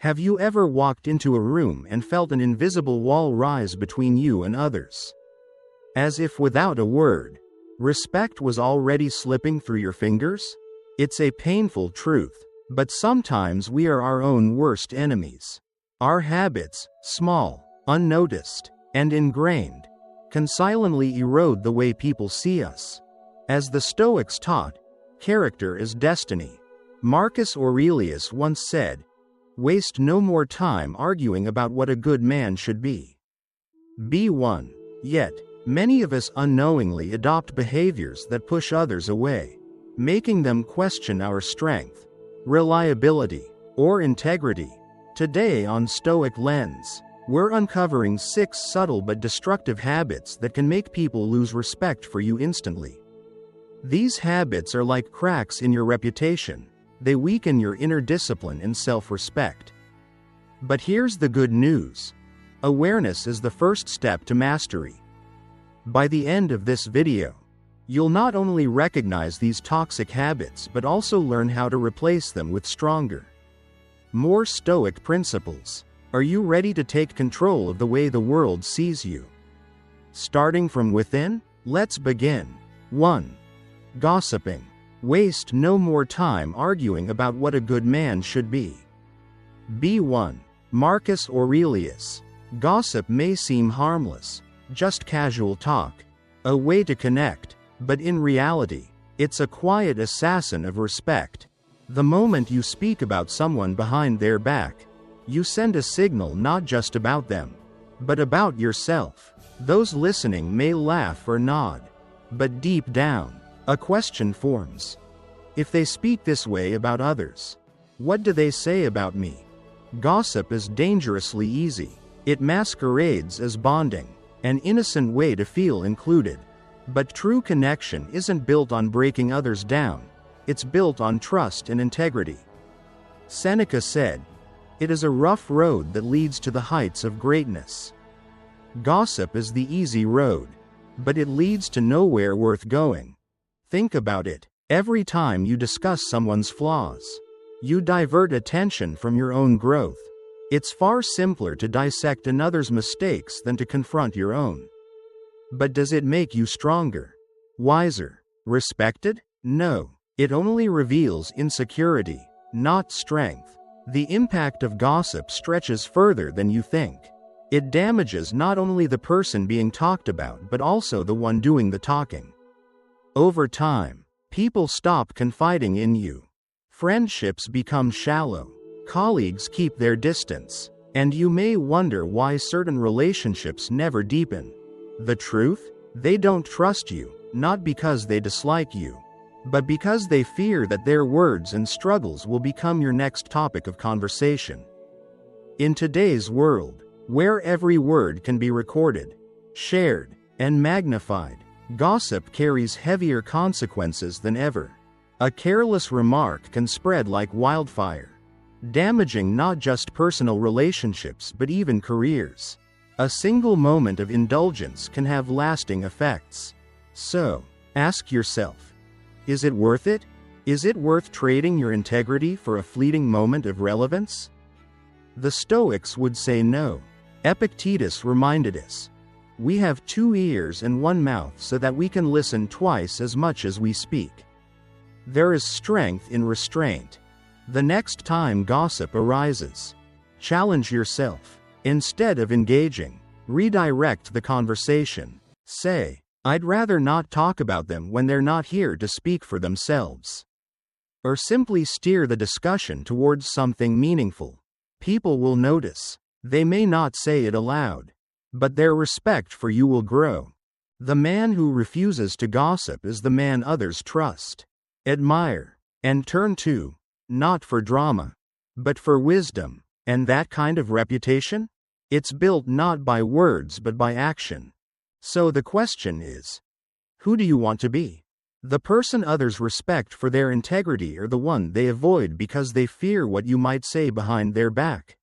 Have you ever walked into a room and felt an invisible wall rise between you and others? As if without a word, respect was already slipping through your fingers? It's a painful truth, but sometimes we are our own worst enemies. Our habits, small, unnoticed, and ingrained, can silently erode the way people see us. As the Stoics taught, character is destiny. Marcus Aurelius once said, "Waste no more time arguing about what a good man should be. Be one." Yet, many of us unknowingly adopt behaviors that push others away, making them question our strength, reliability, or integrity. Today on Stoic Lens, we're uncovering 6 subtle but destructive habits that can make people lose respect for you instantly. These habits are like cracks in your reputation. They weaken your inner discipline and self-respect. But here's the good news. Awareness is the first step to mastery. By the end of this video, you'll not only recognize these toxic habits but also learn how to replace them with stronger, more Stoic principles. Are you ready to take control of the way the world sees you? Starting from within, let's begin. 1. Gossiping. Waste no more time arguing about what a good man should be. B1. Marcus Aurelius. Gossip may seem harmless, just casual talk, a way to connect, but in reality, it's a quiet assassin of respect. The moment you speak about someone behind their back, you send a signal not just about them, but about yourself. Those listening may laugh or nod, but deep down, a question forms. If they speak this way about others, what do they say about me? Gossip is dangerously easy. It masquerades as bonding, an innocent way to feel included. But true connection isn't built on breaking others down. It's built on trust and integrity. Seneca said, "It is a rough road that leads to the heights of greatness." Gossip is the easy road, but it leads to nowhere worth going. Think about it. Every time you discuss someone's flaws, you divert attention from your own growth. It's far simpler to dissect another's mistakes than to confront your own. But does it make you stronger, wiser, respected? No. It only reveals insecurity, not strength. The impact of gossip stretches further than you think. It damages not only the person being talked about but also the one doing the talking. Over time, people stop confiding in you. Friendships become shallow. Colleagues keep their distance. And you may wonder why certain relationships never deepen. The truth? They don't trust you, not because they dislike you, but because they fear that their words and struggles will become your next topic of conversation. In today's world, where every word can be recorded, shared, and magnified, gossip carries heavier consequences than ever. A careless remark can spread like wildfire, damaging not just personal relationships but even careers. A single moment of indulgence can have lasting effects. So, ask yourself, is it worth it? Is it worth trading your integrity for a fleeting moment of relevance? The Stoics would say no. Epictetus reminded us, "We have 2 ears and 1 mouth so that we can listen twice as much as we speak." There is strength in restraint. The next time gossip arises, challenge yourself. Instead of engaging, redirect the conversation. Say, "I'd rather not talk about them when they're not here to speak for themselves." Or simply steer the discussion towards something meaningful. People will notice. They may not say it aloud, but their respect for you will grow. The man who refuses to gossip is the man others trust, admire, and turn to, not for drama, but for wisdom. And that kind of reputation? It's built not by words but by action. So the question is, who do you want to be? The person others respect for their integrity or the one they avoid because they fear what you might say behind their back?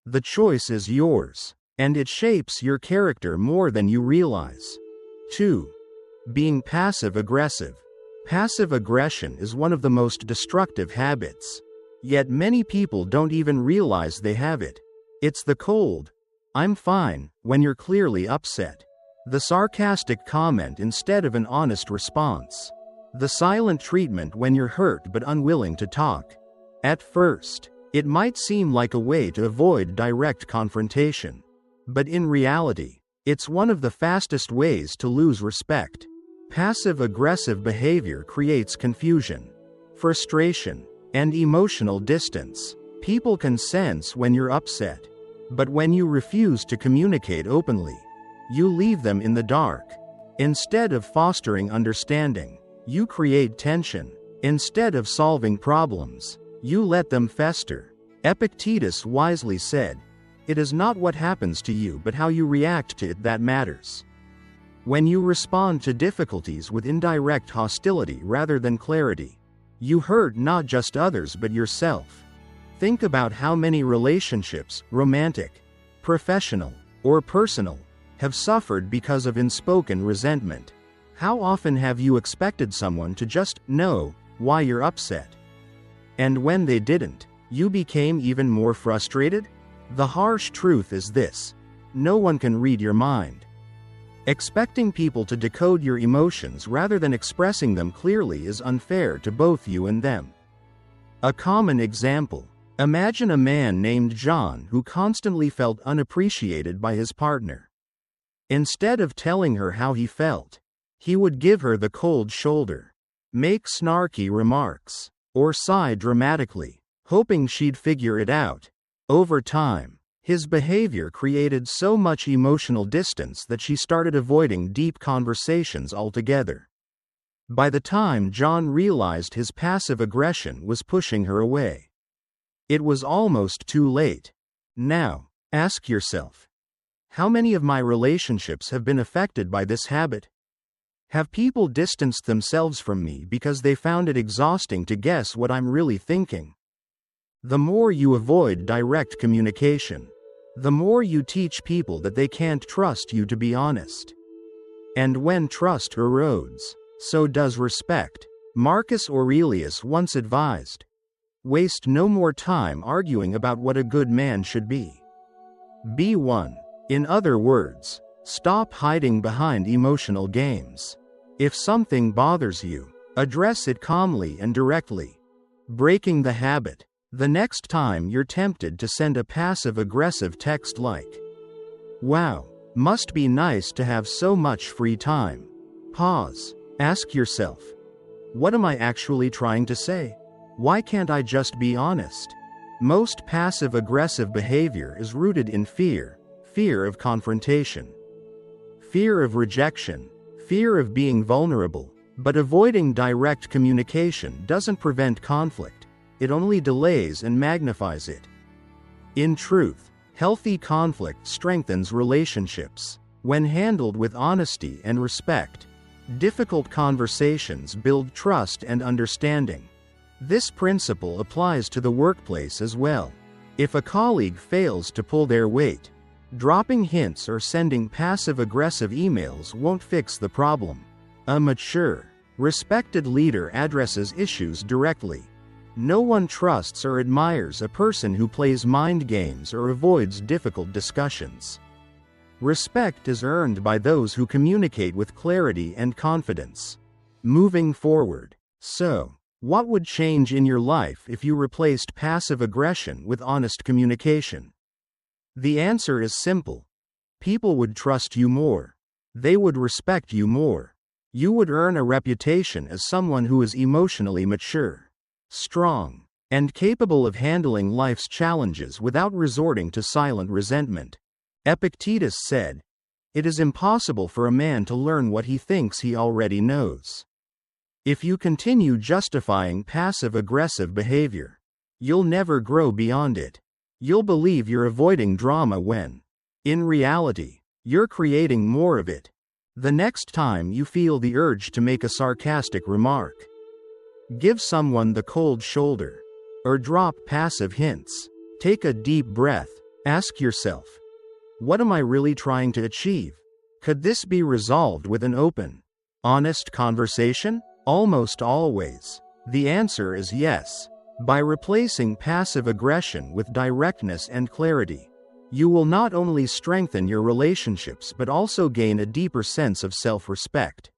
The choice is yours, and it shapes your character more than you realize. 2. Being passive-aggressive. Passive aggression is one of the most destructive habits. Yet many people don't even realize they have it. It's the cold, "I'm fine," when you're clearly upset. The sarcastic comment instead of an honest response. The silent treatment when you're hurt but unwilling to talk. At first, it might seem like a way to avoid direct confrontation. But in reality, it's one of the fastest ways to lose respect. Passive-aggressive behavior creates confusion, frustration, and emotional distance. People can sense when you're upset. But when you refuse to communicate openly, you leave them in the dark. Instead of fostering understanding, you create tension. Instead of solving problems, you let them fester. Epictetus wisely said, "It is not what happens to you but how you react to it that matters." When you respond to difficulties with indirect hostility rather than clarity, you hurt not just others but yourself. Think about how many relationships, romantic, professional, or personal, have suffered because of unspoken resentment. How often have you expected someone to just know why you're upset? And when they didn't, you became even more frustrated? The harsh truth is this: no one can read your mind. Expecting people to decode your emotions rather than expressing them clearly is unfair to both you and them. A common example: imagine a man named John who constantly felt unappreciated by his partner. Instead of telling her how he felt, he would give her the cold shoulder, make snarky remarks, or sigh dramatically, hoping she'd figure it out. Over time, his behavior created so much emotional distance that she started avoiding deep conversations altogether. By the time John realized his passive aggression was pushing her away, it was almost too late. Now, ask yourself, how many of my relationships have been affected by this habit? Have people distanced themselves from me because they found it exhausting to guess what I'm really thinking? The more you avoid direct communication, the more you teach people that they can't trust you to be honest. And when trust erodes, so does respect. Marcus Aurelius once advised, "Waste no more time arguing about what a good man should be. Be one." In other words, stop hiding behind emotional games. If something bothers you, address it calmly and directly. Breaking the habit: the next time you're tempted to send a passive-aggressive text like, "Wow, must be nice to have so much free time," pause. Ask yourself, what am I actually trying to say? Why can't I just be honest? Most passive-aggressive behavior is rooted in fear of confrontation, fear of rejection, fear of being vulnerable. But avoiding direct communication doesn't prevent conflict, it only delays and magnifies it. In truth, healthy conflict strengthens relationships. When handled with honesty and respect, difficult conversations build trust and understanding. This principle applies to the workplace as well. If a colleague fails to pull their weight, dropping hints or sending passive-aggressive emails won't fix the problem. A mature, respected leader addresses issues directly. No one trusts or admires a person who plays mind games or avoids difficult discussions. Respect is earned by those who communicate with clarity and confidence. Moving forward. So, what would change in your life if you replaced passive aggression with honest communication? The answer is simple. People would trust you more. They would respect you more. You would earn a reputation as someone who is emotionally mature, strong, and capable of handling life's challenges without resorting to silent resentment. Epictetus said, "It is impossible for a man to learn what he thinks he already knows." If you continue justifying passive-aggressive behavior, you'll never grow beyond it. You'll believe you're avoiding drama when, in reality, you're creating more of it. The next time you feel the urge to make a sarcastic remark, give someone the cold shoulder, or drop passive hints. Take a deep breath. Ask yourself, what am I really trying to achieve? Could this be resolved with an open, honest conversation? Almost always, the answer is yes. By replacing passive aggression with directness and clarity, you will not only strengthen your relationships but also gain a deeper sense of self-respect.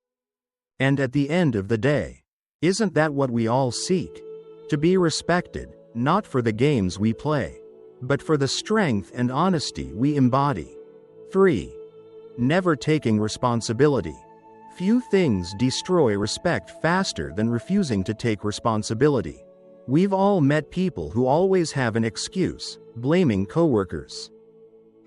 And at the end of the day, isn't that what we all seek? To be respected, not for the games we play, but for the strength and honesty we embody. 3. Never taking responsibility. Few things destroy respect faster than refusing to take responsibility. We've all met people who always have an excuse, blaming coworkers,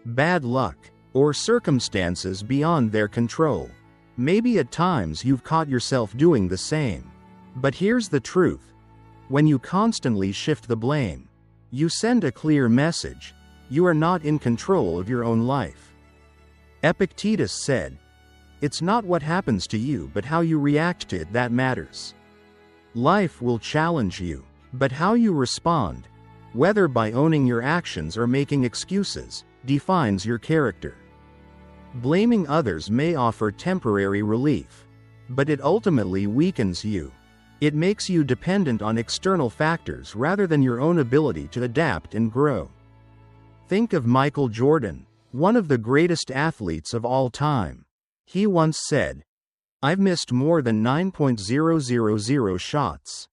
bad luck, or circumstances beyond their control. Maybe at times you've caught yourself doing the same. But here's the truth. When you constantly shift the blame, you send a clear message: you are not in control of your own life. Epictetus said, "It's not what happens to you but how you react to it that matters." Life will challenge you, but how you respond, whether by owning your actions or making excuses, defines your character. Blaming others may offer temporary relief, but it ultimately weakens you. It makes you dependent on external factors rather than your own ability to adapt and grow. Think of Michael Jordan, one of the greatest athletes of all time. He once said, "I've missed more than 9,000 shots.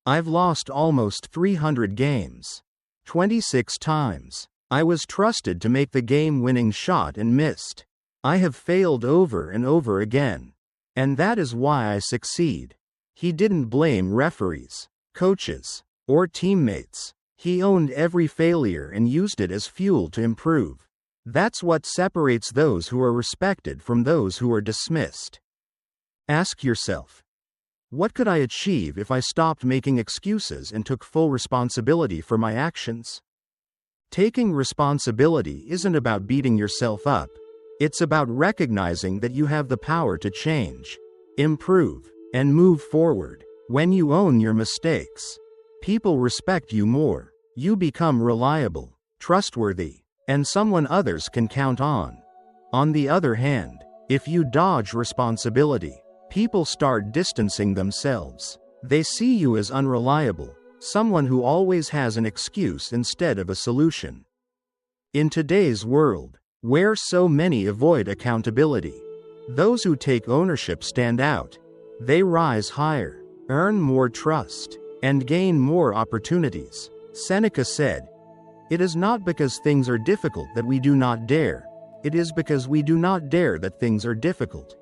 I've lost almost 300 games. 26 times. I was trusted to make the game-winning shot and missed. I have failed over and over again. And that is why I succeed." He didn't blame referees, coaches, or teammates. He owned every failure and used it as fuel to improve. That's what separates those who are respected from those who are dismissed. Ask yourself, what could I achieve if I stopped making excuses and took full responsibility for my actions? Taking responsibility isn't about beating yourself up. It's about recognizing that you have the power to change, improve, and move forward. When you own your mistakes, people respect you more. You become reliable, trustworthy, and someone others can count on. On the other hand, if you dodge responsibility, people start distancing themselves. They see you as unreliable, someone who always has an excuse instead of a solution. In today's world, where so many avoid accountability, those who take ownership stand out. They rise higher, earn more trust, and gain more opportunities. Seneca said, "It is not because things are difficult that we do not dare. It is because we do not dare that things are difficult."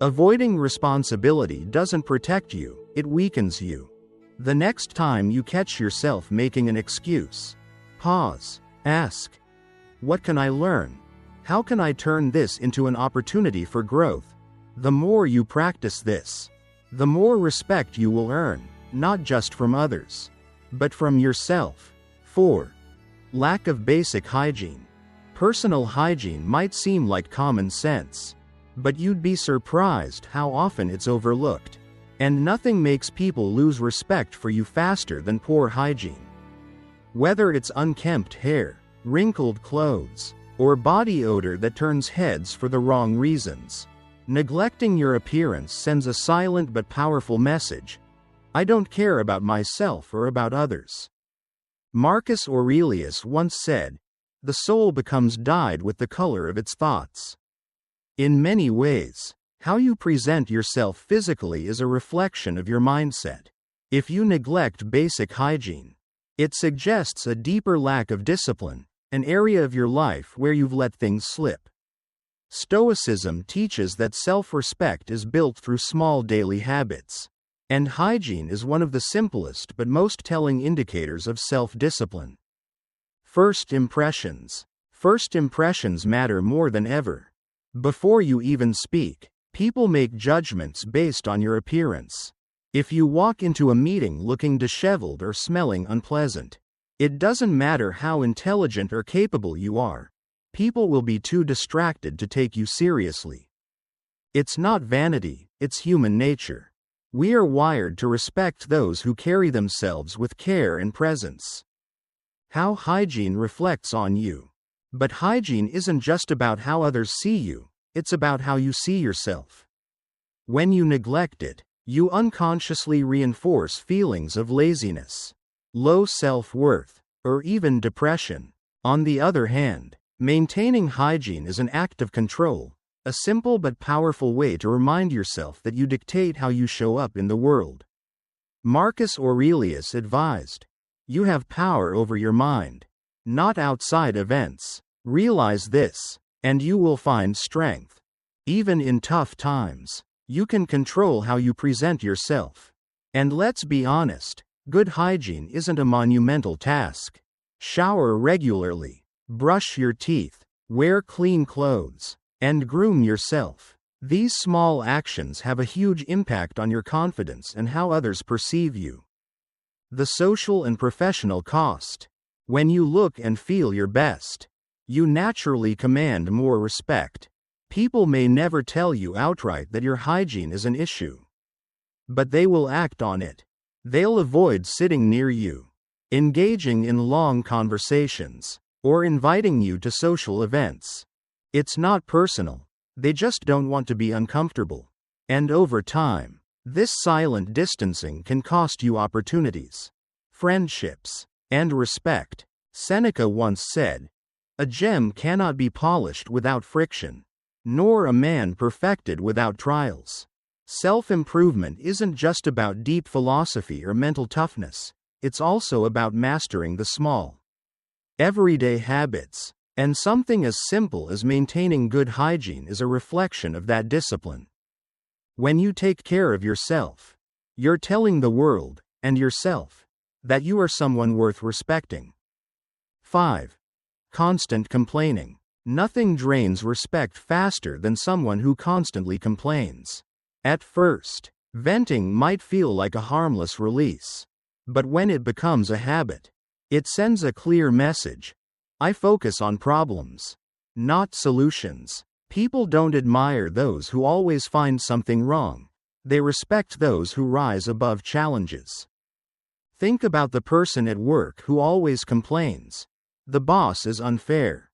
Avoiding responsibility doesn't protect you, it weakens you. The next time you catch yourself making an excuse, pause, ask, what can I learn? How can I turn this into an opportunity for growth? The more you practice this, the more respect you will earn, not just from others, but from yourself. 4. Lack of basic hygiene. Personal hygiene might seem like common sense, but you'd be surprised how often it's overlooked. And nothing makes people lose respect for you faster than poor hygiene. Whether it's unkempt hair, wrinkled clothes, or body odor that turns heads for the wrong reasons, neglecting your appearance sends a silent but powerful message: I don't care about myself or about others. Marcus Aurelius once said, "The soul becomes dyed with the color of its thoughts." In many ways, how you present yourself physically is a reflection of your mindset. If you neglect basic hygiene, it suggests a deeper lack of discipline, an area of your life where you've let things slip. Stoicism teaches that self-respect is built through small daily habits, and hygiene is one of the simplest but most telling indicators of self-discipline. First impressions. First impressions matter more than ever. Before you even speak, people make judgments based on your appearance. If you walk into a meeting looking disheveled or smelling unpleasant, it doesn't matter how intelligent or capable you are. People will be too distracted to take you seriously. It's not vanity, it's human nature. We are wired to respect those who carry themselves with care and presence. How hygiene reflects on you. But hygiene isn't just about how others see you, it's about how you see yourself. When you neglect it, you unconsciously reinforce feelings of laziness, low self-worth, or even depression. On the other hand, maintaining hygiene is an act of control, a simple but powerful way to remind yourself that you dictate how you show up in the world. Marcus Aurelius advised, "You have power over your mind, not outside events. Realize this, and you will find strength. Even in tough times, you can control how you present yourself." And let's be honest, good hygiene isn't a monumental task. Shower regularly, brush your teeth, wear clean clothes, and groom yourself. These small actions have a huge impact on your confidence and how others perceive you. The social and professional cost. When you look and feel your best, you naturally command more respect. People may never tell you outright that your hygiene is an issue, but they will act on it. They'll avoid sitting near you, engaging in long conversations, or inviting you to social events. It's not personal, they just don't want to be uncomfortable. And over time, this silent distancing can cost you opportunities, friendships, and respect. Seneca once said, "A gem cannot be polished without friction, nor a man perfected without trials." Self-improvement isn't just about deep philosophy or mental toughness, it's also about mastering the small, everyday habits. And something as simple as maintaining good hygiene is a reflection of that discipline. When you take care of yourself, you're telling the world, and yourself, that you are someone worth respecting. 5. Constant complaining. Nothing drains respect faster than someone who constantly complains. At first, venting might feel like a harmless release. But when it becomes a habit, it sends a clear message. I focus on problems, not solutions. People don't admire those who always find something wrong. They respect those who rise above challenges. Think about the person at work who always complains. The boss is unfair.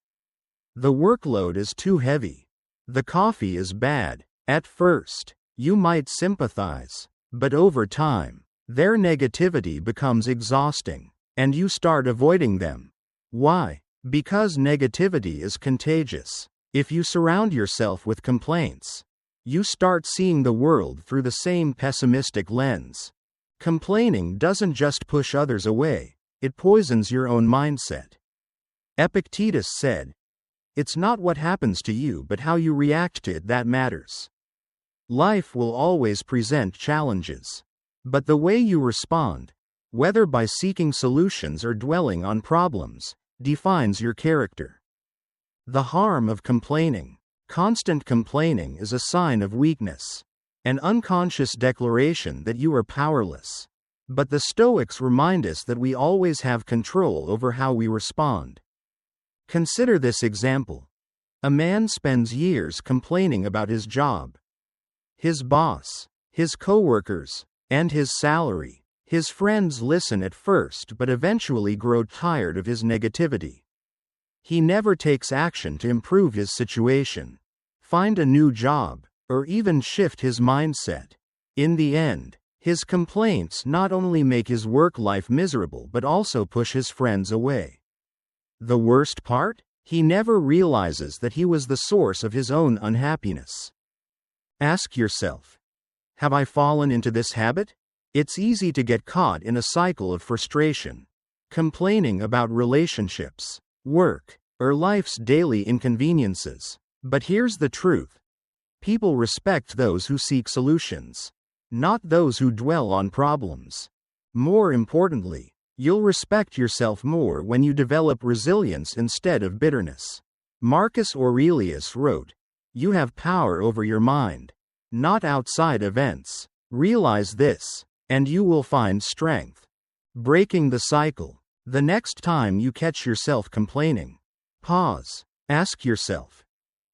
The workload is too heavy. The coffee is bad. At first, you might sympathize, but over time, their negativity becomes exhausting, and you start avoiding them. Why? Because negativity is contagious. If you surround yourself with complaints, you start seeing the world through the same pessimistic lens. Complaining doesn't just push others away, it poisons your own mindset. Epictetus said, "It's not what happens to you but how you react to it that matters." Life will always present challenges, but the way you respond, whether by seeking solutions or dwelling on problems, defines your character. The harm of complaining. Constant complaining is a sign of weakness, an unconscious declaration that you are powerless. But the Stoics remind us that we always have control over how we respond. Consider this example. A man spends years complaining about his job, his boss, his coworkers, and his salary. His friends listen at first but eventually grow tired of his negativity. He never takes action to improve his situation, find a new job, or even shift his mindset. In the end, his complaints not only make his work life miserable but also push his friends away. The worst part? He never realizes that he was the source of his own unhappiness. Ask yourself, have I fallen into this habit? It's easy to get caught in a cycle of frustration, complaining about relationships, work, or life's daily inconveniences. But here's the truth. People respect those who seek solutions, not those who dwell on problems. More importantly, you'll respect yourself more when you develop resilience instead of bitterness. Marcus Aurelius wrote, "You have power over your mind, not outside events. Realize this, and you will find strength." Breaking the cycle. The next time you catch yourself complaining, pause. Ask yourself,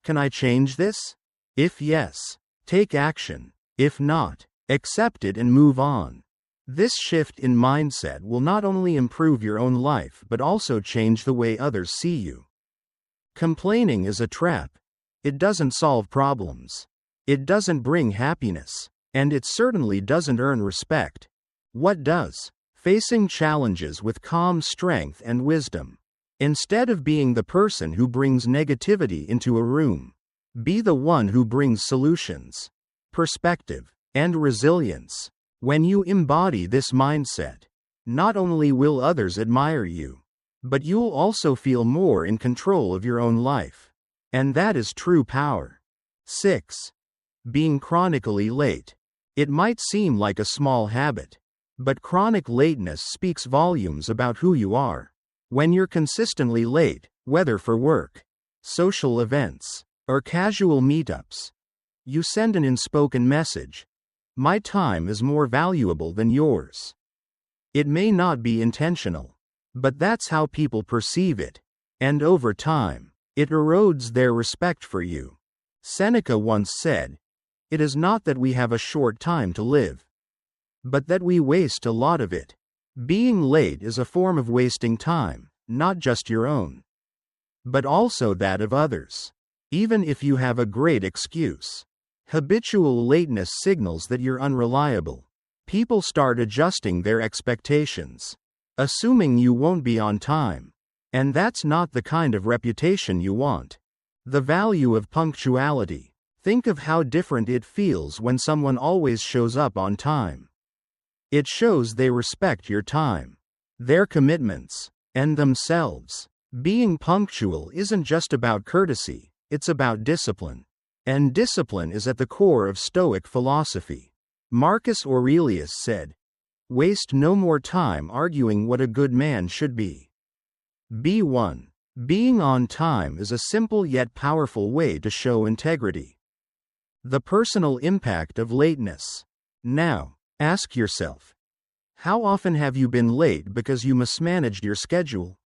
can I change this? If yes, take action. If not, accept it and move on. This shift in mindset will not only improve your own life but also change the way others see you. Complaining is a trap. It doesn't solve problems. It doesn't bring happiness. And it certainly doesn't earn respect. What does? facing challenges with calm strength and wisdom. Instead of being the person who brings negativity into a room, be the one who brings solutions, perspective, and resilience. When you embody this mindset, not only will others admire you, but you'll also feel more in control of your own life. And that is true power. 6. Being chronically late. It might seem like a small habit, but chronic lateness speaks volumes about who you are. When you're consistently late, whether for work, social events, or casual meetups, you send an unspoken message: my time is more valuable than yours. It may not be intentional, but that's how people perceive it, and over time, it erodes their respect for you. Seneca once said, "It is not that we have a short time to live, but that we waste a lot of it." Being late is a form of wasting time, not just your own, but also that of others. Even if you have a great excuse, habitual lateness signals that you're unreliable. People start adjusting their expectations, assuming you won't be on time. And that's not the kind of reputation you want. The value of punctuality. Think of how different it feels when someone always shows up on time. It shows they respect your time, their commitments, and themselves. Being punctual isn't just about courtesy, it's about discipline. And discipline is at the core of Stoic philosophy. Marcus Aurelius said, "Waste no more time arguing what a good man should be." B1. Being on time is a simple yet powerful way to show integrity. The personal impact of lateness. Now, ask yourself, how often have you been late because you mismanaged your schedule?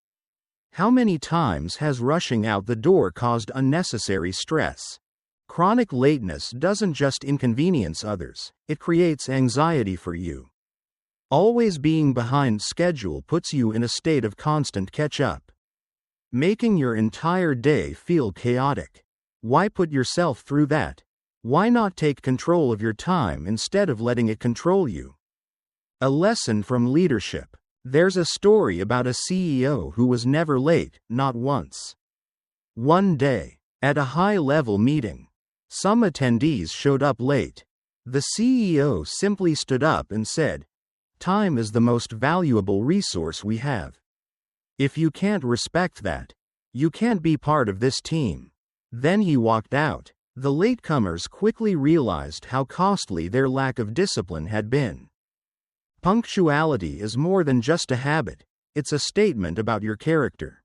How many times has rushing out the door caused unnecessary stress? Chronic lateness doesn't just inconvenience others, it creates anxiety for you. Always being behind schedule puts you in a state of constant catch-up, making your entire day feel chaotic. Why put yourself through that? Why not take control of your time instead of letting it control you? A lesson from leadership. There's a story about a CEO who was never late, not once. One day, at a high-level meeting, some attendees showed up late. The CEO simply stood up and said, "Time is the most valuable resource we have. If you can't respect that, you can't be part of this team." Then he walked out. The latecomers quickly realized how costly their lack of discipline had been. Punctuality is more than just a habit, it's a statement about your character.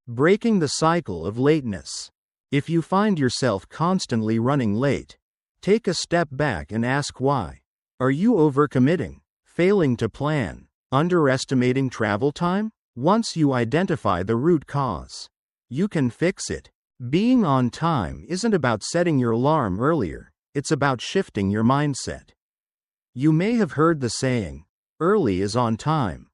Breaking the cycle of lateness. If you find yourself constantly running late, take a step back and ask why. Are you overcommitting, failing to plan, underestimating travel time? Once you identify the root cause, you can fix it. Being on time isn't about setting your alarm earlier, it's about shifting your mindset. You may have heard the saying, "Early is on time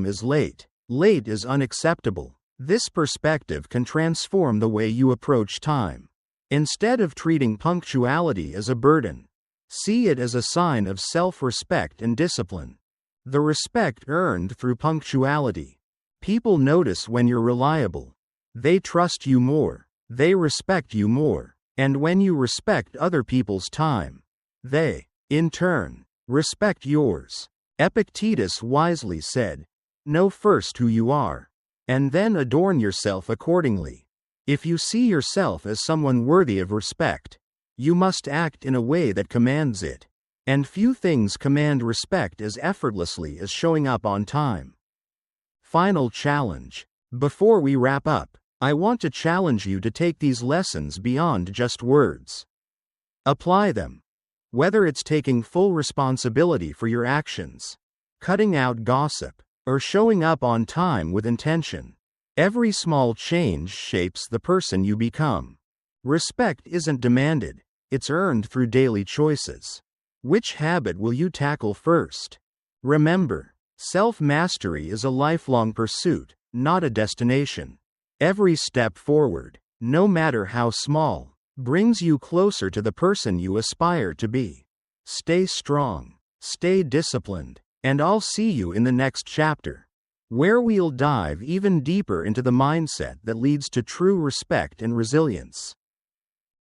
is late, late is unacceptable." This perspective can transform the way you approach time. Instead of treating punctuality as a burden, see it as a sign of self-respect and discipline. The respect earned through punctuality. People notice when you're reliable. They trust you more. They respect you more. And when you respect other people's time, they, in turn, respect yours. Epictetus wisely said, "Know first who you are, and then adorn yourself accordingly." If you see yourself as someone worthy of respect, you must act in a way that commands it. And few things command respect as effortlessly as showing up on time. Final challenge. Before we wrap up, I want to challenge you to take these lessons beyond just words. Apply them. Whether it's taking full responsibility for your actions, cutting out gossip, or showing up on time with intention, every small change shapes the person you become. Respect isn't demanded, it's earned through daily choices. Which habit will you tackle first? Remember, self-mastery is a lifelong pursuit, not a destination. Every step forward, no matter how small, brings you closer to the person you aspire to be. Stay strong, stay disciplined, And I'll see you in the next chapter, where we'll dive even deeper into the mindset that leads to true respect and resilience.